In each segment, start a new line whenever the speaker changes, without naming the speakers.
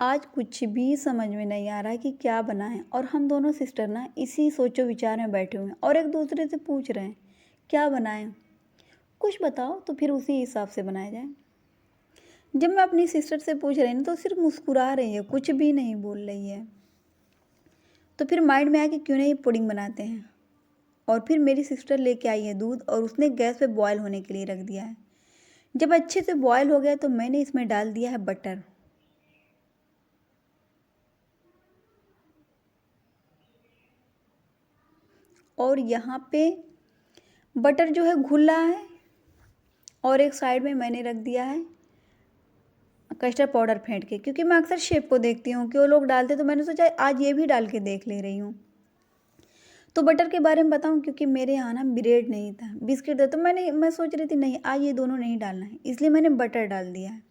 आज कुछ भी समझ में नहीं आ रहा है कि क्या बनाएं। और हम दोनों सिस्टर ना इसी सोचो विचार में बैठे हुए हैं और एक दूसरे से पूछ रहे हैं क्या बनाएं। कुछ बताओ तो फिर उसी हिसाब से बनाया जाए। जब मैं अपनी सिस्टर से पूछ रही ना तो सिर्फ मुस्कुरा रही है, कुछ भी नहीं बोल रही है। तो फिर माइंड में आया कि क्यों नहीं पुडिंग बनाते हैं। और फिर मेरी सिस्टर लेके आई है दूध और उसने गैस पे बॉयल होने के लिए रख दिया है। जब अच्छे से बॉयल हो गया तो मैंने इसमें डाल दिया है बटर। और यहाँ पे बटर जो है घुल रहा है और एक साइड में मैंने रख दिया है कस्टर्ड पाउडर फेंट के, क्योंकि मैं अक्सर शेफ को देखती हूँ कि वो लोग डालते, तो मैंने सोचा आज ये भी डाल के देख ले रही हूँ। तो बटर के बारे में बताऊँ, क्योंकि मेरे यहाँ ना ब्रेड नहीं था, बिस्किट था, तो मैं सोच रही थी नहीं आज ये दोनों नहीं डालना है, इसलिए मैंने बटर डाल दिया है।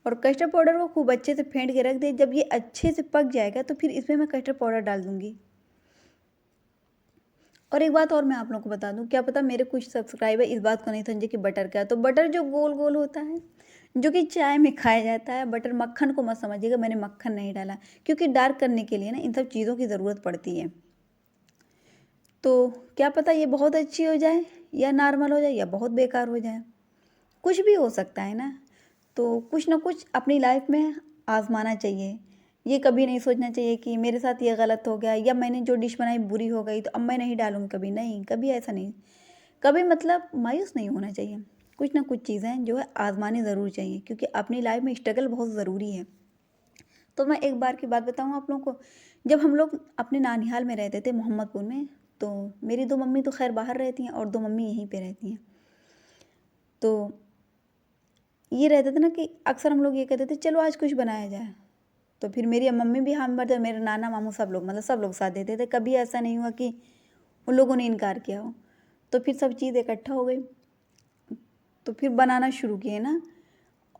और कस्टर्ड पाउडर को खूब अच्छे से फेंट के रख दिया। जब ये अच्छे से पक जाएगा तो फिर इसमें मैं कस्टर्ड पाउडर डाल दूँगी। और एक बात और मैं आप लोगों को बता दूं, क्या पता मेरे कुछ सब्सक्राइबर इस बात को नहीं समझे कि बटर क्या है। तो बटर जो गोल गोल होता है, जो कि चाय में खाया जाता है, बटर मक्खन को मत समझिएगा, मैंने मक्खन नहीं डाला, क्योंकि डार्क करने के लिए ना इन सब चीज़ों की ज़रूरत पड़ती है। तो क्या पता ये बहुत अच्छी हो जाए या नॉर्मल हो जाए या बहुत बेकार हो जाए, कुछ भी हो सकता है ना। तो कुछ ना कुछ अपनी लाइफ में आजमाना चाहिए। ये कभी नहीं सोचना चाहिए कि मेरे साथ ये गलत हो गया या मैंने जो डिश बनाई बुरी हो गई तो अब मैं नहीं डालूँगी कभी, नहीं कभी ऐसा नहीं। कभी मतलब मायूस नहीं होना चाहिए। कुछ ना कुछ चीज़ें जो है आजमानी ज़रूर चाहिए, क्योंकि अपनी लाइफ में स्ट्रगल बहुत ज़रूरी है। तो मैं एक बार की बात बताऊँ आप लोगों को, जब हम लोग अपने नानिहाल में रहते थे मोहम्मदपुर में, तो मेरी दो मम्मी तो खैर बाहर रहती हैं और दो मम्मी यहीं पे रहती हैं। तो ये रहता था ना कि अक्सर हम लोग ये कहते थे चलो आज कुछ बनाया जाए। तो फिर मेरी मम्मी भी हाँ भर, मेरे नाना मामू सब लोग, मतलब सब लोग साथ देते थे। कभी ऐसा नहीं हुआ कि उन लोगों ने इनकार किया हो। तो फिर सब चीज़ इकट्ठा हो गई, तो फिर बनाना शुरू किए ना।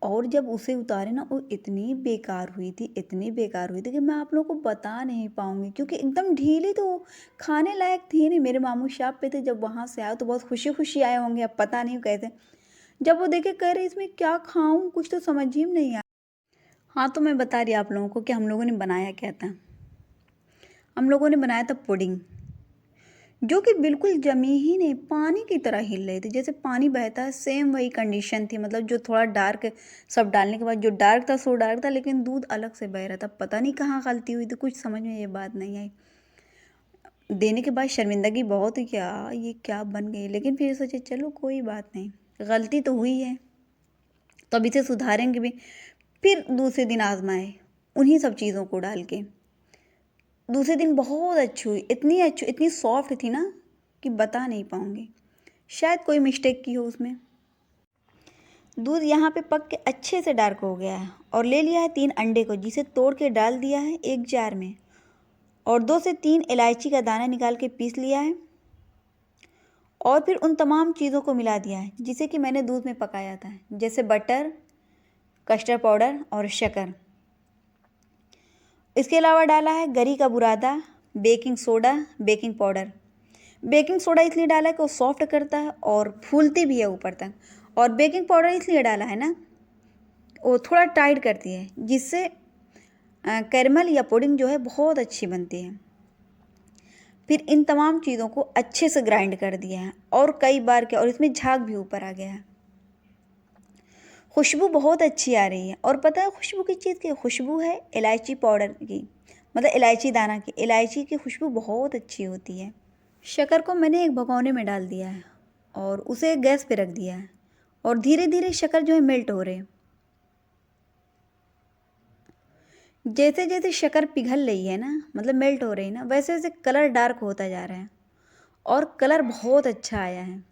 और जब उसे उतारे ना, वो इतनी बेकार हुई थी, इतनी बेकार हुई थी कि मैं आप लोगों को बता नहीं पाऊँगी, क्योंकि एकदम ढीली, तो खाने लायक थी नहीं। मेरे मामू शॉप पे थे, जब वहाँ से आए तो बहुत खुशी खुशी आए होंगे, अब पता नहीं कैसे। जब वो देखे कह रहे इसमें क्या खाऊं, कुछ तो समझ ही में नहीं आया। हाँ, तो मैं बता रही आप लोगों को कि हम लोगों ने बनाया क्या था। हम लोगों ने बनाया था पुडिंग, जो कि बिल्कुल जमी ही नहीं, पानी की तरह हिल रही थी, जैसे पानी बहता है सेम वही कंडीशन थी। मतलब जो थोड़ा डार्क, सब डालने के बाद जो डार्क था सो डार्क था, लेकिन दूध अलग से बह रहा था। पता नहीं कहाँ गलती हुई थी, कुछ समझ में ये बात नहीं आई। देने के बाद शर्मिंदगी बहुत हुई, क्या ये क्या बन गई, लेकिन फिर सोचे चलो कोई बात नहीं, गलती तो हुई है तो अब इसे सुधारेंगे भी। फिर दूसरे दिन आजमाए उन्हीं सब चीज़ों को डाल के। दूसरे दिन बहुत अच्छी हुई, इतनी अच्छी, इतनी सॉफ्ट थी ना कि बता नहीं पाऊँगी। शायद कोई मिस्टेक की हो उसमें। दूध यहाँ पे पक के अच्छे से डार्क हो गया है। और ले लिया है 3 अंडे को, जिसे तोड़ के डाल दिया है एक जार में। और 2 से 3 इलायची का दाना निकाल के पीस लिया है। और फिर उन तमाम चीज़ों को मिला दिया है जिसे कि मैंने दूध में पकाया था, जैसे बटर, कस्टर्ड पाउडर और शक्कर। इसके अलावा डाला है गरी का बुरादा, baking soda, baking powder. Baking soda इसलिए डाला है कि वो सॉफ्ट करता है और फूलती भी है ऊपर तक। और बेकिंग पाउडर इसलिए डाला है ना, वो थोड़ा टाइट करती है, जिससे कैरमल या पुडिंग जो है बहुत अच्छी बनती है। फिर इन तमाम चीज़ों को अच्छे से ग्राइंड कर दिया है और कई बार किया, और इसमें झाग भी ऊपर आ गया है। खुशबू बहुत अच्छी आ रही है। और पता है खुशबू किस चीज़ की खुशबू है? इलायची पाउडर की, मतलब इलायची दाना की। इलायची की खुशबू बहुत अच्छी होती है। शक्कर को मैंने एक भगोने में डाल दिया है और उसे गैस पे रख दिया है। और धीरे धीरे शक्कर जो है मेल्ट हो रहे हैं। जैसे जैसे शक्कर पिघल रही है ना, मतलब मेल्ट हो रही है ना, वैसे वैसे कलर डार्क होता जा रहा है और कलर बहुत अच्छा आया है।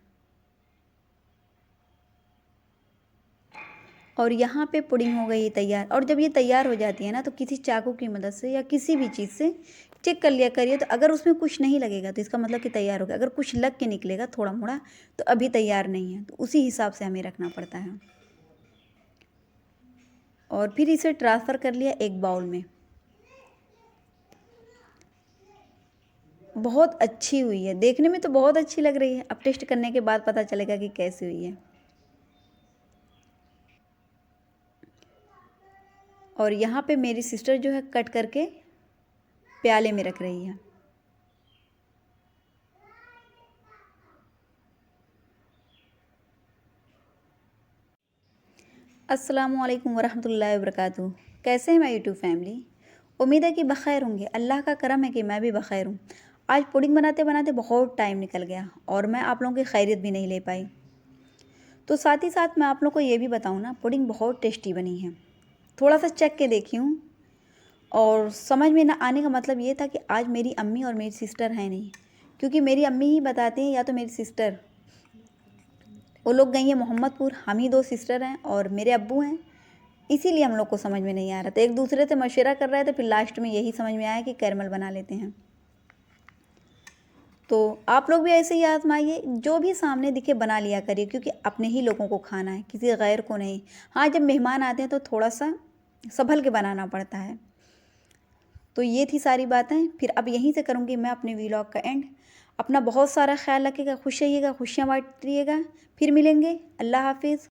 और यहाँ पे पुडिंग हो गई है तैयार। और जब ये तैयार हो जाती है ना, तो किसी चाकू की मदद से या किसी भी चीज़ से चेक कर लिया करिए। तो अगर उसमें कुछ नहीं लगेगा तो इसका मतलब कि तैयार हो गया। अगर कुछ लग के निकलेगा थोड़ा मोड़ा तो अभी तैयार नहीं है, तो उसी हिसाब से हमें रखना पड़ता है। और फिर इसे ट्रांसफ़र कर लिया एक बाउल में। बहुत अच्छी हुई है, देखने में तो बहुत अच्छी लग रही है, अब टेस्ट करने के बाद पता चलेगा कि कैसी हुई है। और यहाँ पे मेरी सिस्टर जो है कट करके प्याले में रख रही है। अस्सलामुअलैकुम वरहमतुल्लाहि वबरकातुहू। कैसे हैं मैं यूट्यूब फैमिली? उम्मीद है कि बख़ैर होंगे। अल्लाह का करम है कि मैं भी बख़ैर हूँ। आज पुडिंग बनाते बनाते बहुत टाइम निकल गया और मैं आप लोगों की खैरियत भी नहीं ले पाई। तो साथ ही साथ मैं आप लोगों को ये भी बताऊँ ना, पुडिंग बहुत टेस्टी बनी है। थोड़ा सा चख के देखी हूँ और समझ में ना आने का मतलब ये था कि आज मेरी अम्मी और मेरी सिस्टर हैं नहीं, क्योंकि मेरी अम्मी ही बताती हैं या तो मेरी सिस्टर, वो लोग गई हैं मोहम्मदपुर, हम ही दो सिस्टर हैं और मेरे अब्बू हैं। इसीलिए हम लोग को समझ में नहीं आ रहा था। एक दूसरे से मशवरा कर रहे थे, फिर लास्ट में यही समझ में आया कि कैरमल बना लेते हैं। तो आप लोग भी ऐसे ही आजमाइए, जो भी सामने दिखे बना लिया करिए, क्योंकि अपने ही लोगों को खाना है, किसी गैर को नहीं। हाँ, जब मेहमान आते हैं तो थोड़ा सा संभल के बनाना पड़ता है। तो ये थी सारी बातें। फिर अब यहीं से करूँगी मैं अपने व्लॉग का एंड। अपना बहुत सारा ख्याल रखिएगा, खुश रहिएगा, खुशियाँ बांटिएगा। फिर मिलेंगे। अल्लाह हाफिज़।